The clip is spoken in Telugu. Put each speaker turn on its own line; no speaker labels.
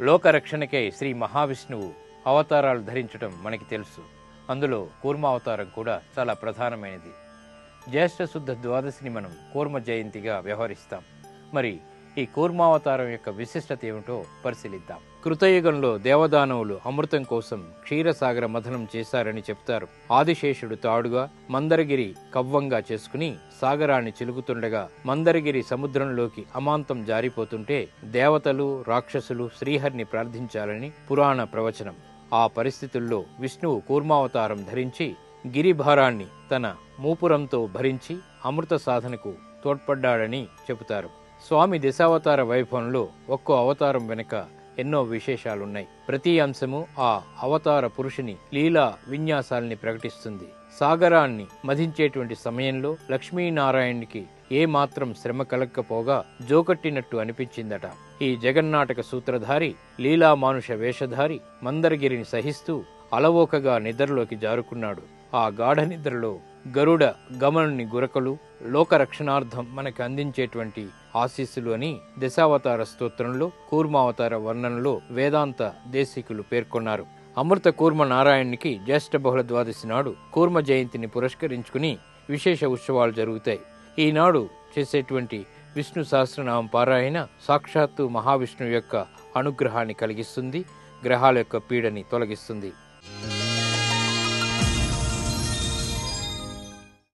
లోకరక్షణకై శ్రీ మహావిష్ణువు అవతారాలు ధరించడం మనకి తెలుసు. అందులో కూర్మావతారం కూడా చాలా ప్రధానమైనది. జ్యేష్ఠ శుద్ధ ద్వాదశిని మనం కూర్మ జయంతిగా వ్యవహరిస్తాం. మరి ఈ కూర్మావతారం యొక్క విశిష్టత ఏమిటో పరిశీలిద్దాం. కృతయుగంలో దేవదానవులు అమృతం కోసం క్షీరసాగర మథనం చేశారని చెప్తారు. ఆదిశేషుడు తాడుగా, మందరగిరి కవ్వంగా చేసుకుని సాగరాన్ని చిలుకుతుండగా మందరగిరి సముద్రంలోకి అమాంతం జారిపోతుంటే దేవతలు, రాక్షసులు శ్రీహరిని ప్రార్థించాలని పురాణ ప్రవచనం. ఆ పరిస్థితుల్లో విష్ణువు కూర్మావతారం ధరించి గిరిభారాన్ని తన మూపురంతో భరించి అమృత సాధనకు తోడ్పడ్డాడని చెబుతారు. స్వామి దశావతార వైభవంలో ఒక్కో అవతారం వెనుక ఎన్నో విశేషాలున్నాయి. ప్రతి అంశము ఆ అవతార పురుషుని లీలా విన్యాసాల్ని ప్రకటిస్తుంది. సాగరాన్ని మధించేటువంటి సమయంలో లక్ష్మీనారాయణునికి ఏ మాత్రం శ్రమ కలగకపోగా జోకట్టినట్టు అనిపించిందట. ఈ జగన్నాటక సూత్రధారి లీలా మానుష వేషధారి మందరగిరిని సహిస్తూ అలవోకగా నిద్రలోకి జారుకున్నాడు. ఆ గాఢ నిద్రలో గరుడ గమనుని గురకలు లోకరక్షణార్థం మనకు అందించేటువంటి ఆశీస్సులు అని దశావతార స్తోత్రంలో కూర్మావతార వర్ణనలో వేదాంత దేశికులు పేర్కొన్నారు. అమృత కూర్మ నారాయణునికి జ్యేష్ఠ బహుళ ద్వాదశి నాడు కూర్మ జయంతిని పురస్కరించుకుని విశేష ఉత్సవాలు జరుగుతాయి. ఈనాడు చేసేటువంటి విష్ణు సహస్రనామం పారాయణ సాక్షాత్తు మహావిష్ణువు యొక్క అనుగ్రహాన్ని కలిగిస్తుంది, గ్రహాల యొక్క పీడని తొలగిస్తుంది.